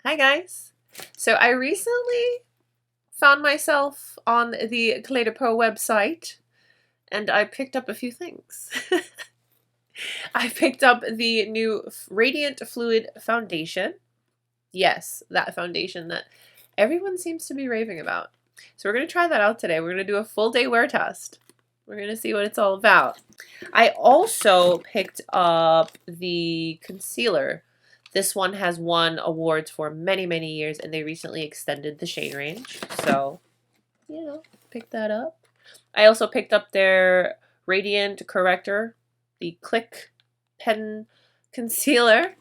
Hi guys! So I recently found myself on the Cle De Peau website and I picked up a few things. I picked up the new Radiant Fluid Foundation. Yes, that foundation that everyone seems to be raving about. So we're going to try that out today. We're going to do a full day wear test. We're going to see what it's all about. I also picked up the concealer. This one has won awards for many, many years, and they recently extended the shade range. So, you know, pick that up. I also picked up their Radiant Corrector, the Click Pen Concealer.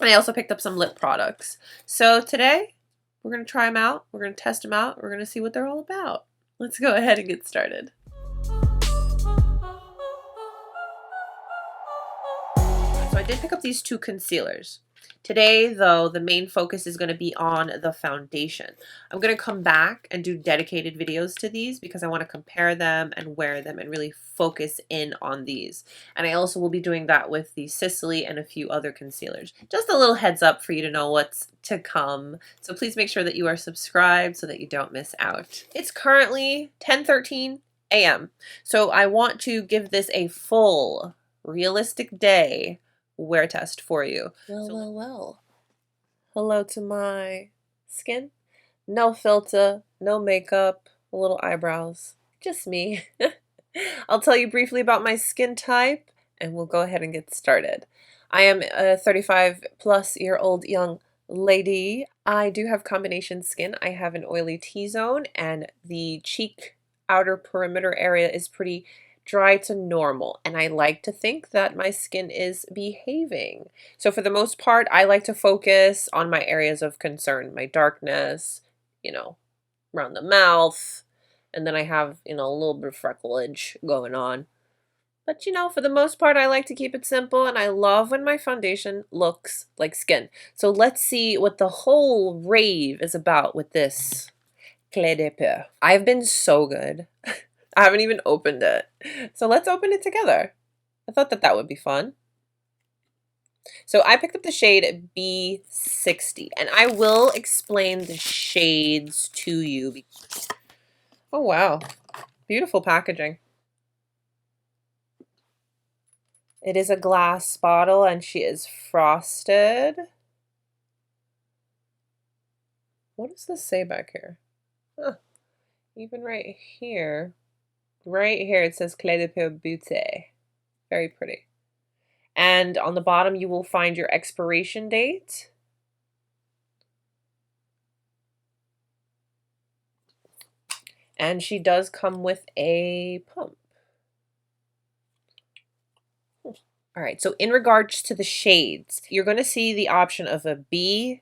And I also picked up some lip products. So today, we're going to try them out. We're going to test them out. We're going to see what they're all about. Let's go ahead and get started. So I did pick up these two concealers. Today, though, the main focus is going to be on the foundation. I'm going to come back and do dedicated videos to these because I want to compare them and wear them and really focus in on these. And I also will be doing that with the Sisley and a few other concealers. Just a little heads up for you to know what's to come. So please make sure that you are subscribed so that you don't miss out. It's currently 10:13 a.m. So I want to give this a full, realistic day wear test for you. Well. Hello to my skin. No filter, no makeup, little eyebrows. Just me. I'll tell you briefly about my skin type and we'll go ahead and get started. I am a 35-plus-year-old young lady. I do have combination skin. I have an oily T-zone and the cheek outer perimeter area is pretty dry to normal, and I like to think that my skin is behaving. So for the most part, I like to focus on my areas of concern, my darkness, you know, around the mouth, and then I have, you know, a little bit of frecklage going on. But you know, for the most part, I like to keep it simple, and I love when my foundation looks like skin. So let's see what the whole rave is about with this Cle De Peau. I've been so good. I haven't even opened it. So let's open it together. I thought that would be fun. So I picked up the shade B60, and I will explain the shades to you. Oh, wow. Beautiful packaging. It is a glass bottle, and she is frosted. What does this say back here? Huh. Even right here. Right here it says Cle De Peau Beaute. Very pretty. And on the bottom you will find your expiration date. And she does come with a pump. All right, so in regards to the shades, you're going to see the option of a B,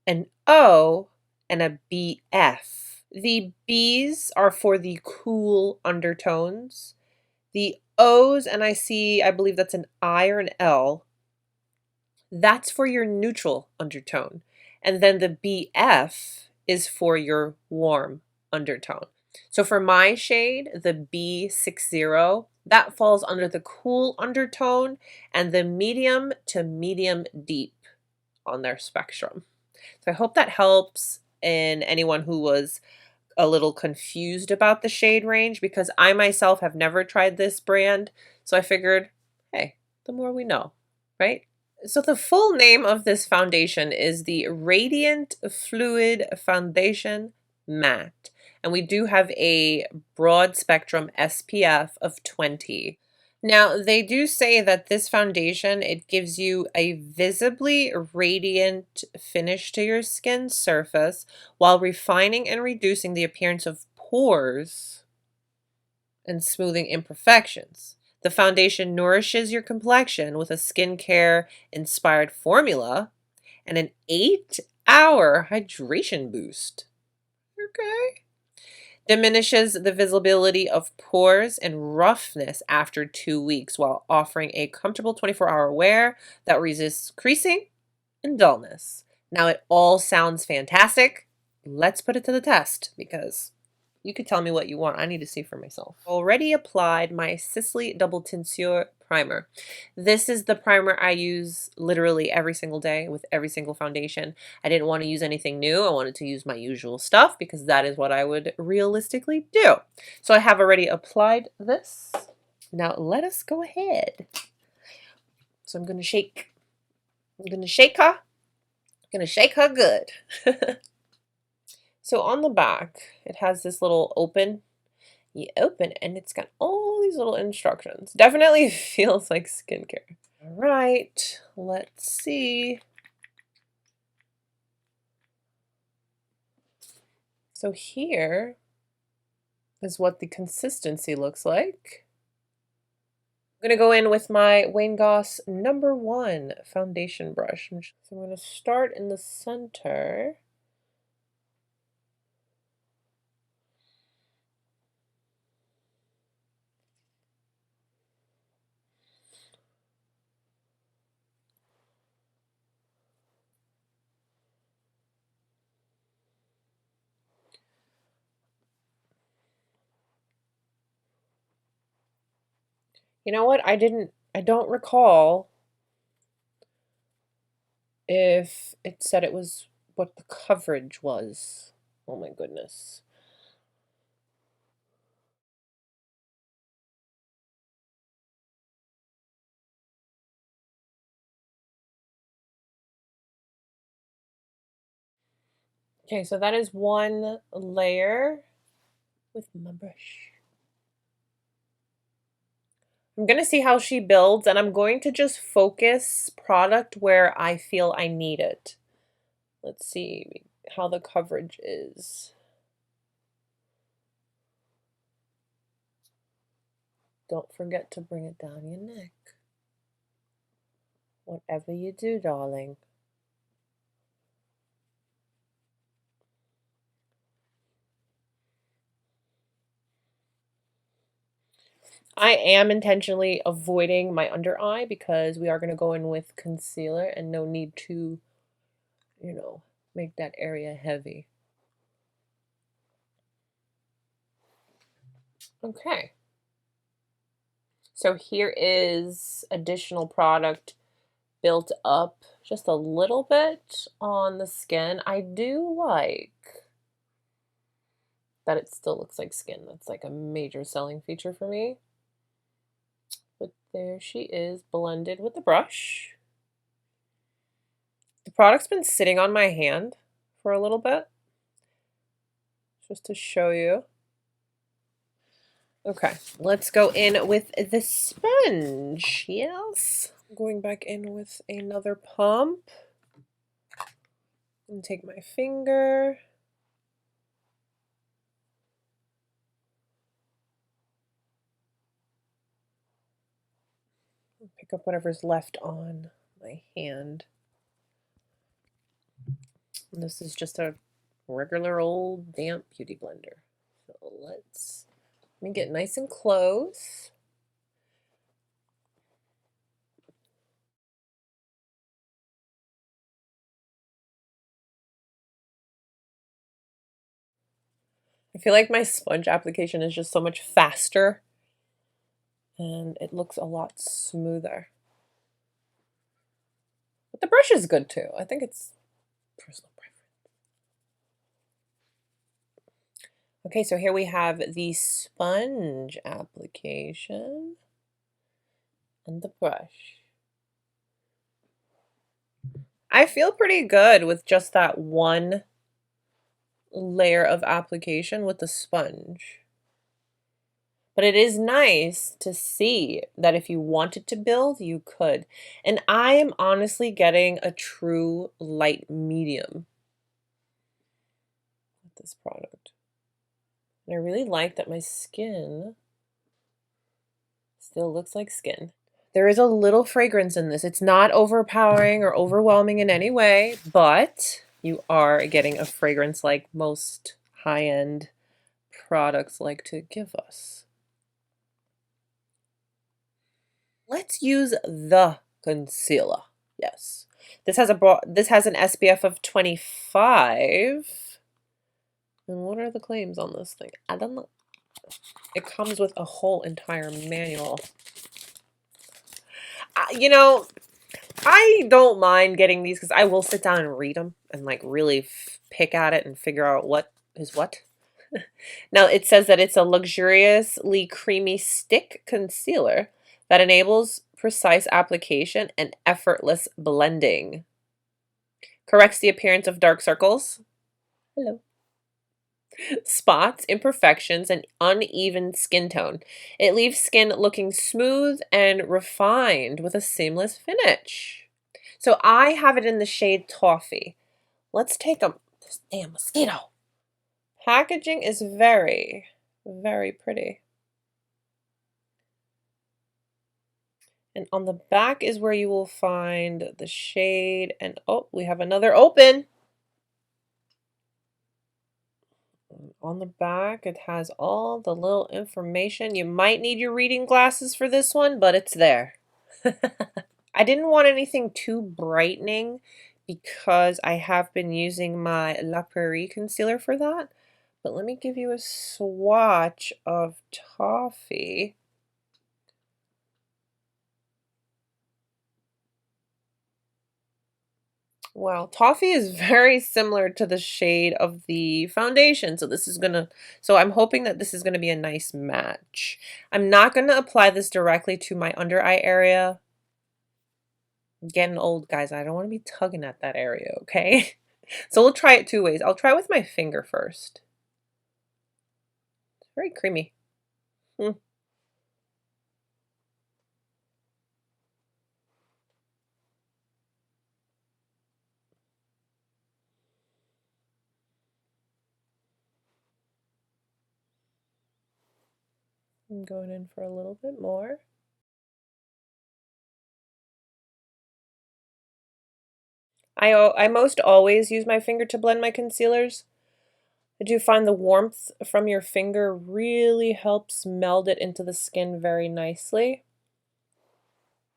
an O, and a BF. The B's are for the cool undertones. The O's, and I believe that's an I or an L, that's for your neutral undertone. And then the BF is for your warm undertone. So for my shade, the B60, that falls under the cool undertone and the medium to medium deep on their spectrum. So I hope that helps in anyone who was a little confused about the shade range, because I myself have never tried this brand. So I figured, hey, the more we know, right? So the full name of this foundation is the Radiant Fluid Foundation Matte. And we do have a broad spectrum SPF of 20. Now, they do say that this foundation, it gives you a visibly radiant finish to your skin surface while refining and reducing the appearance of pores and smoothing imperfections. The foundation nourishes your complexion with a skincare inspired formula and an 8-hour hydration boost. Okay. Diminishes the visibility of pores and roughness after 2 weeks while offering a comfortable 24-hour wear that resists creasing and dullness. Now it all sounds fantastic. Let's put it to the test because you could tell me what you want. I need to see for myself. Already applied my Sisley Double Teinture primer. This is the primer I use literally every single day with every single foundation. I didn't want to use anything new. I wanted to use my usual stuff because that is what I would realistically do. So I have already applied this. Now let us go ahead. So I'm going to shake. I'm going to shake her. I'm going to shake her good. So on the back, it has this little open. You open it and it's got all these little instructions. Definitely feels like skincare. All right, let's see. So here is what the consistency looks like. I'm going to go in with my Wayne Goss #1 foundation brush. So I'm going to start in the center. You know what? I don't recall if it said it was what the coverage was. Oh my goodness. Okay, so that is one layer with my brush. I'm going to see how she builds, and I'm going to just focus product where I feel I need it. Let's see how the coverage is. Don't forget to bring it down your neck. Whatever you do, darling. I am intentionally avoiding my under eye because we are going to go in with concealer and no need to, you know, make that area heavy. Okay. So here is additional product built up just a little bit on the skin. I do like that it still looks like skin. That's like a major selling feature for me. But there she is, blended with the brush. The product's been sitting on my hand for a little bit, just to show you. Okay, let's go in with the sponge. Yes. I'm going back in with another pump. And take my finger. Pick up whatever's left on my hand. And this is just a regular old damp beauty blender. So let me get nice and close. I feel like my sponge application is just so much faster and it looks a lot smoother. But the brush is good too. I think it's personal preference. Okay, so here we have the sponge application and the brush. I feel pretty good with just that one layer of application with the sponge. But it is nice to see that if you wanted to build, you could. And I am honestly getting a true light medium with this product. And I really like that my skin still looks like skin. There is a little fragrance in this. It's not overpowering or overwhelming in any way, but you are getting a fragrance like most high-end products like to give us. Let's use the concealer. Yes. This has an SPF of 25. And what are the claims on this thing? I don't know. It comes with a whole entire manual. You know, I don't mind getting these because I will sit down and read them and like really pick at it and figure out what is what. Now it says that it's a luxuriously creamy stick concealer that enables precise application and effortless blending. Corrects the appearance of dark circles. Hello. Spots, imperfections, and uneven skin tone. It leaves skin looking smooth and refined with a seamless finish. So I have it in the shade Toffee. Let's take a this damn mosquito. Packaging is very, very pretty. And on the back is where you will find the shade. And oh, we have another open. On the back, it has all the little information. You might need your reading glasses for this one, but it's there. I didn't want anything too brightening because I have been using my La Prairie concealer for that. But let me give you a swatch of Toffee. Wow, Toffee is very similar to the shade of the foundation. So I'm hoping that this is gonna be a nice match. I'm not gonna apply this directly to my under eye area. I'm getting old, guys. I don't want to be tugging at that area, okay? So we'll try it two ways. I'll try with my finger first. It's very creamy. I'm going in for a little bit more. I most always use my finger to blend my concealers. I do find the warmth from your finger really helps meld it into the skin very nicely.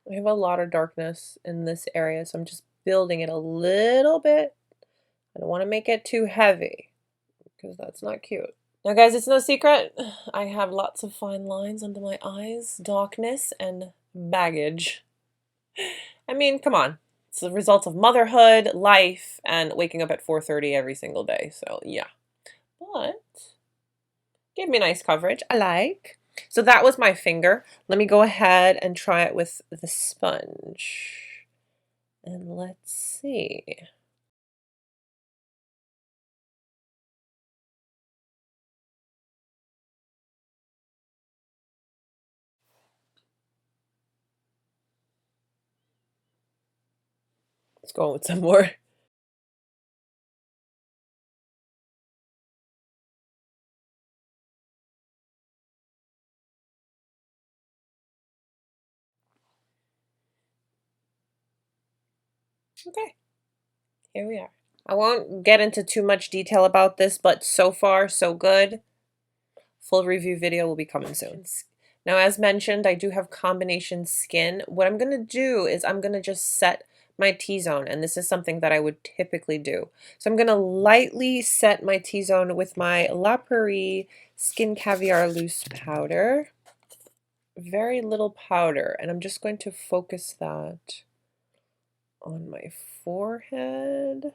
I have a lot of darkness in this area, so I'm just building it a little bit. I don't want to make it too heavy because that's not cute. Now guys, it's no secret, I have lots of fine lines under my eyes, darkness, and baggage. I mean, come on. It's the result of motherhood, life, and waking up at 4:30 every single day, so yeah. But, gave me nice coverage, I like. So that was my finger. Let me go ahead and try it with the sponge. And let's see. Let's go with some more. Okay, here we are. I won't get into too much detail about this, but so far, so good. Full review video will be coming soon. Now, as mentioned, I do have combination skin. What I'm going to do is I'm going to just set my T-zone, and this is something that I would typically do. So I'm going to lightly set my T-zone with my La Prairie Skin Caviar Loose Powder. Very little powder, and I'm just going to focus that on my forehead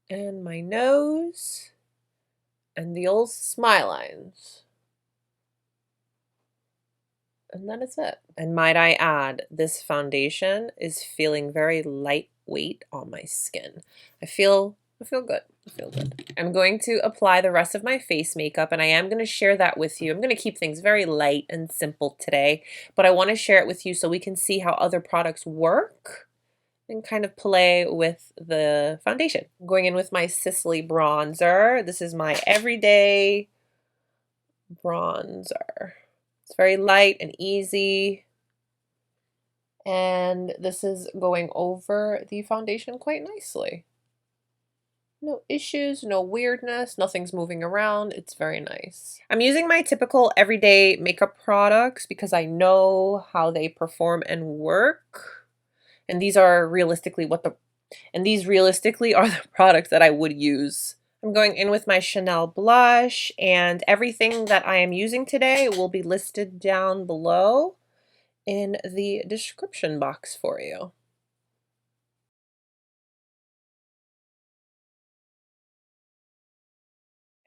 and my nose and the old smile lines. And that is it. And might I add, this foundation is feeling very lightweight on my skin. I feel good. I feel good. I'm going to apply the rest of my face makeup, and I am going to share that with you. I'm going to keep things very light and simple today, but I want to share it with you so we can see how other products work and kind of play with the foundation. I'm going in with my Sisley bronzer. This is my everyday bronzer. It's very light and easy. And this is going over the foundation quite nicely. No issues, no weirdness, nothing's moving around. It's very nice. I'm using my typical everyday makeup products because I know how they perform and work. And these are realistically are the products that I would use. I'm going in with my Chanel blush, and everything that I am using today will be listed down below in the description box for you.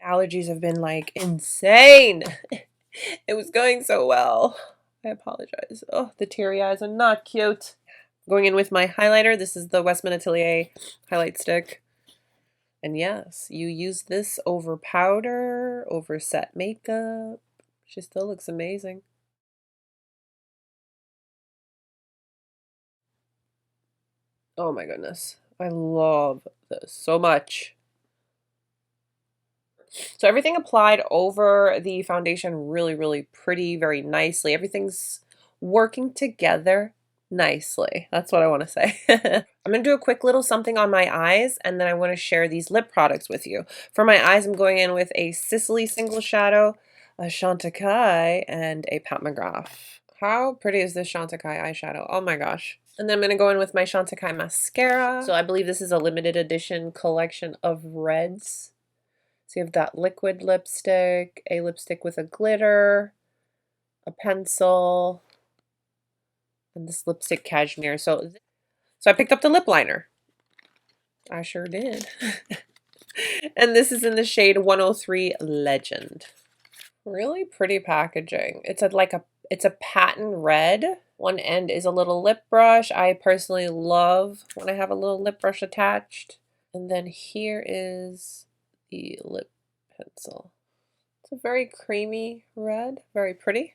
Allergies have been like insane. It was going so well. I apologize. Oh, the teary eyes are not cute. Going in with my highlighter. This is the Westman Atelier highlight stick. And yes, you use this over powder, over set makeup. She still looks amazing. Oh my goodness. I love this so much. So everything applied over the foundation really, really pretty, very nicely. Everything's working together nicely. That's what I want to say. I'm going to do a quick little something on my eyes, and then I want to share these lip products with you. For my eyes, I'm going in with a Sisley single shadow, a Chantecaille, and a Pat McGrath. How pretty is this Chantecaille eyeshadow? Oh my gosh. And then I'm going to go in with my Chantecaille mascara. So I believe this is a limited edition collection of reds. So you have that liquid lipstick, a lipstick with a glitter, a pencil, and this lipstick cashmere. So I picked up the lip liner. I sure did. And this is in the shade 103 Legend. Really pretty packaging. It's a patent red. One end is a little lip brush. I personally love when I have a little lip brush attached. And then here is the lip pencil. It's a very creamy red, very pretty.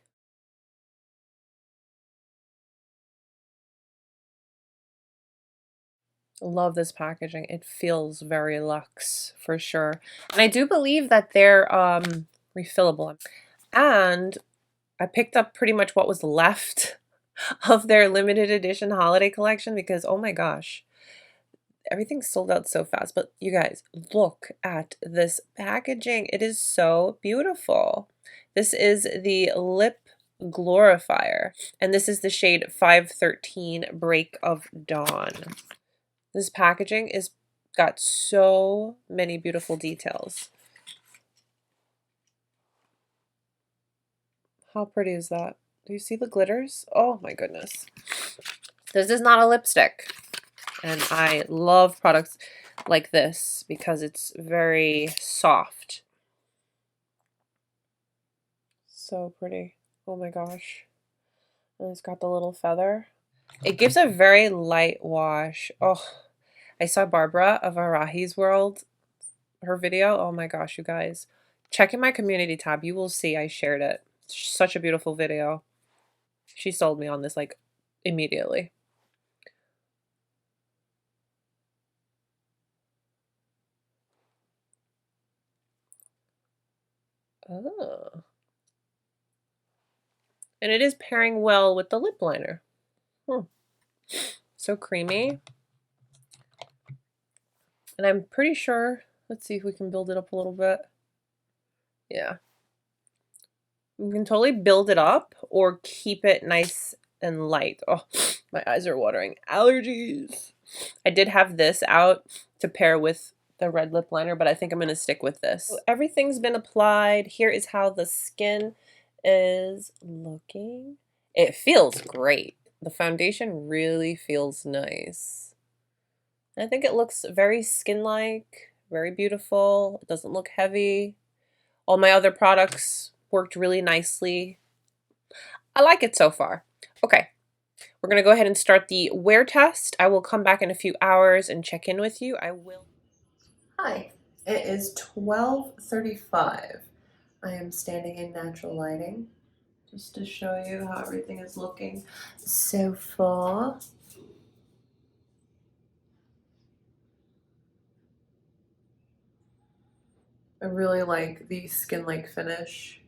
Love this packaging. It feels very luxe for sure. And I do believe that they're refillable. And I picked up pretty much what was left of their limited edition holiday collection because oh my gosh, everything sold out so fast. But you guys, look at this packaging. It is so beautiful. This is the Lip Glorifier, and this is the shade 513 Break of Dawn. This packaging is got so many beautiful details. How pretty is that? Do you see the glitters? Oh my goodness. This is not a lipstick. And I love products like this because it's very soft. So pretty. Oh my gosh. And it's got the little feather. It gives a very light wash. Oh, I saw Barbara of Arahi's World, her video. Oh my gosh, you guys. Check in my community tab. You will see I shared it. Such a beautiful video. She sold me on this like immediately. Oh. And it is pairing well with the lip liner. So creamy. And I'm pretty sure, let's see if we can build it up a little bit. Yeah. You can totally build it up or keep it nice and light. Oh, my eyes are watering. Allergies. I did have this out to pair with the red lip liner, but I think I'm going to stick with this. So everything's been applied. Here is how the skin is looking. It feels great. The foundation really feels nice. I think it looks very skin-like, very beautiful. It doesn't look heavy. All my other products worked really nicely. I like it so far. Okay, we're going to go ahead and start the wear test. I will come back in a few hours and check in with you. I will. Hi, it is 12:35. I am standing in natural lighting just to show you how everything is looking so far. I really like the skin-like finish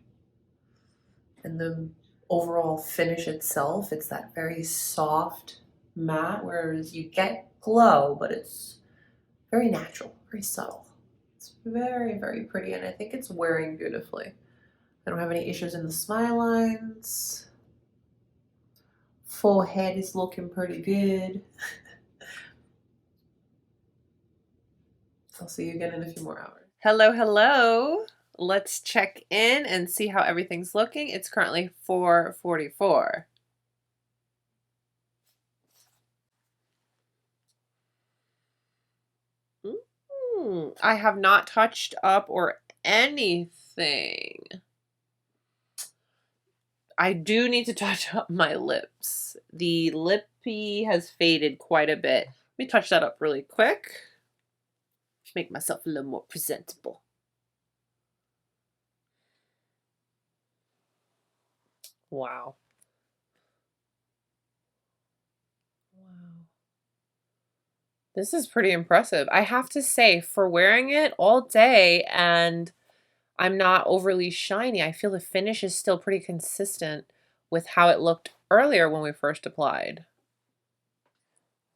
and the overall finish itself. It's that very soft matte, whereas you get glow, but it's very natural, very subtle. It's very, very pretty, and I think it's wearing beautifully. I don't have any issues in the smile lines. Forehead is looking pretty good. I'll see you again in a few more hours. Hello, hello. Let's check in and see how everything's looking. It's currently 4:44. I have not touched up or anything. I do need to touch up my lips. The lippy has faded quite a bit. Let me touch that up really quick. Make myself a little more presentable. Wow. Wow. This is pretty impressive. I have to say, for wearing it all day and I'm not overly shiny, I feel the finish is still pretty consistent with how it looked earlier when we first applied.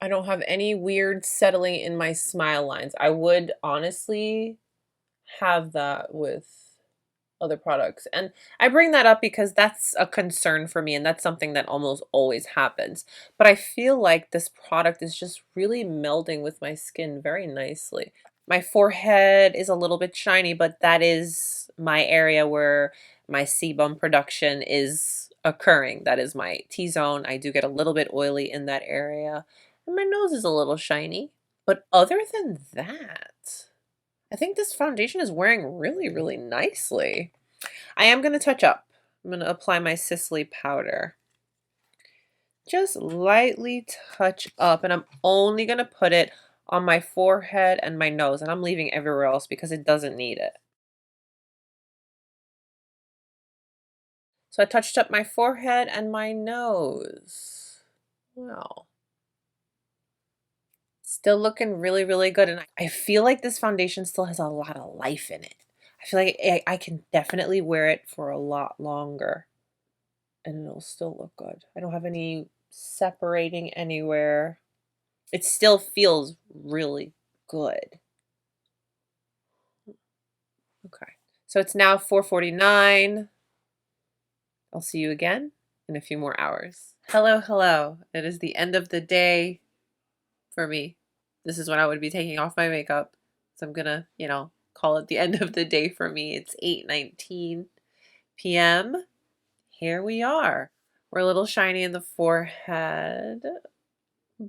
I don't have any weird settling in my smile lines. I would honestly have that with other products. And I bring that up because that's a concern for me and that's something that almost always happens. But I feel like this product is just really melding with my skin very nicely. My forehead is a little bit shiny, but that is my area where my sebum production is occurring. That is my T-zone. I do get a little bit oily in that area. And my nose is a little shiny. But other than that, I think this foundation is wearing really, really nicely. I am going to touch up. I'm going to apply my Sisley powder. Just lightly touch up, and I'm only going to put it on my forehead and my nose, and I'm leaving everywhere else because it doesn't need it. So I touched up my forehead and my nose. Wow. Still looking really, really good. And I feel like this foundation still has a lot of life in it. I feel like I can definitely wear it for a lot longer and it'll still look good. I don't have any separating anywhere. It still feels really good. Okay. So it's now 4:49. I'll see you again in a few more hours. Hello, hello. It is the end of the day for me. This is when I would be taking off my makeup. So I'm gonna, call it the end of the day for me. It's 8:19 p.m. Here we are. We're a little shiny in the forehead,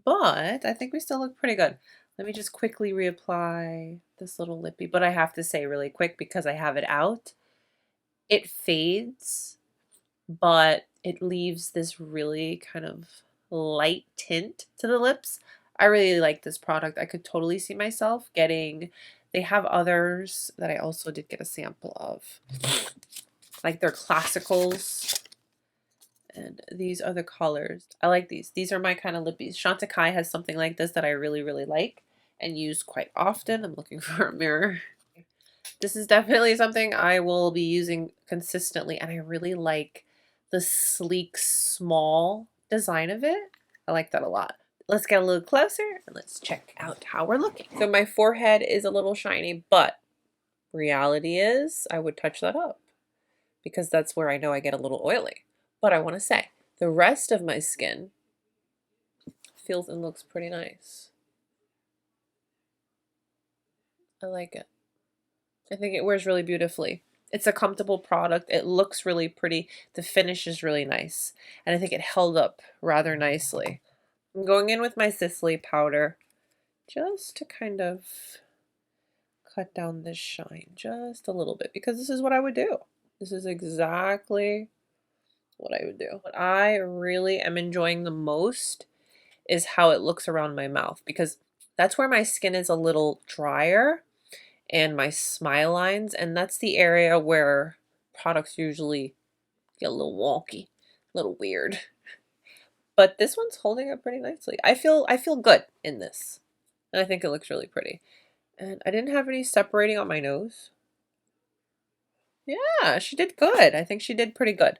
but I think we still look pretty good. Let me just quickly reapply this little lippy, but I have to say really quick because I have it out. It fades, but it leaves this really kind of light tint to the lips. I really like this product. I could totally see myself getting, they have others that I also did get a sample of. Like their classicals. And these are the colors. I like these. These are my kind of lippies. Chantecaille has something like this that I really, really like and use quite often. I'm looking for a mirror. This is definitely something I will be using consistently, and I really like the sleek, small design of it. I like that a lot. Let's get a little closer and let's check out how we're looking. So my forehead is a little shiny, but reality is I would touch that up because that's where I know I get a little oily. But I want to say the rest of my skin feels and looks pretty nice. I like it. I think it wears really beautifully. It's a comfortable product. It looks really pretty. The finish is really nice. And I think it held up rather nicely. I'm going in with my Sisley powder just to kind of cut down this shine just a little bit because this is what I would do. This is exactly what I would do. What I really am enjoying the most is how it looks around my mouth because that's where my skin is a little drier and my smile lines, and that's the area where products usually get a little wonky, a little weird. But this one's holding up pretty nicely. I feel good in this. And I think it looks really pretty. And I didn't have any separating on my nose. Yeah, she did good. I think she did pretty good.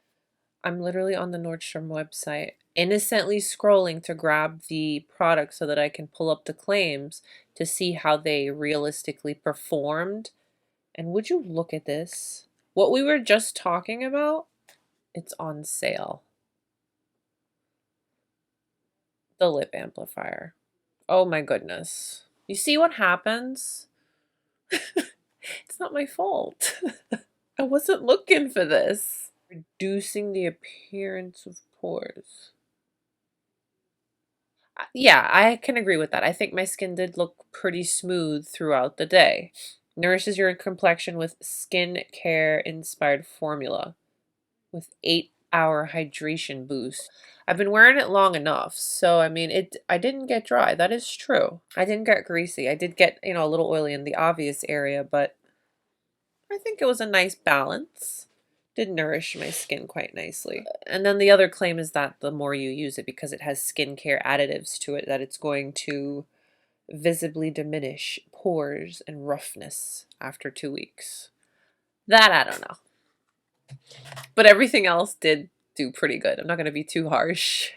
I'm literally on the Nordstrom website, innocently scrolling to grab the product so that I can pull up the claims to see how they realistically performed. And would you look at this? What we were just talking about, it's on sale. The lip amplifier. Oh my goodness. You see what happens? It's not my fault. I wasn't looking for this. Reducing the appearance of pores. Yeah, I can agree with that. I think my skin did look pretty smooth throughout the day. Nourishes your complexion with skincare inspired formula with 8-hour hydration boost. I've been wearing it long enough, so I mean I didn't get dry. That is true. I didn't get greasy. I did get, a little oily in the obvious area, but I think it was a nice balance. Did nourish my skin quite nicely. And then the other claim is that the more you use it, because it has skincare additives to it, that it's going to visibly diminish pores and roughness after 2 weeks. That I don't know. But everything else did do pretty good. I'm not going to be too harsh.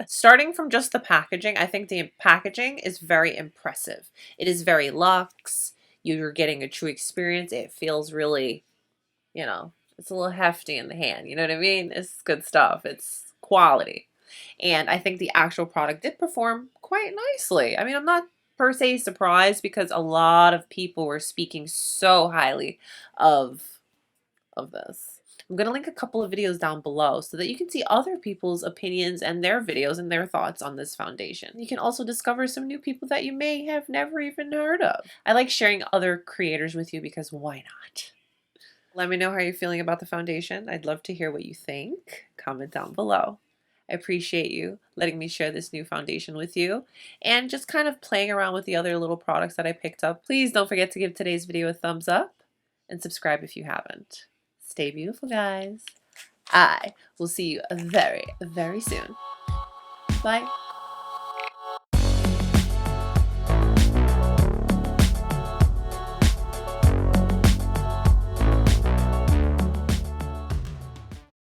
Starting from just the packaging, I think the packaging is very impressive. It is very luxe. You're getting a true experience. It feels really, it's a little hefty in the hand. You know what I mean? It's good stuff. It's quality. And I think the actual product did perform quite nicely. I mean, I'm not per se surprised because a lot of people were speaking so highly of this. I'm going to link a couple of videos down below so that you can see other people's opinions and their videos and their thoughts on this foundation. You can also discover some new people that you may have never even heard of. I like sharing other creators with you because why not? Let me know how you're feeling about the foundation. I'd love to hear what you think. Comment down below. I appreciate you letting me share this new foundation with you and just kind of playing around with the other little products that I picked up. Please don't forget to give today's video a thumbs up and subscribe if you haven't. Stay beautiful, guys. I will see you very, very soon. Bye.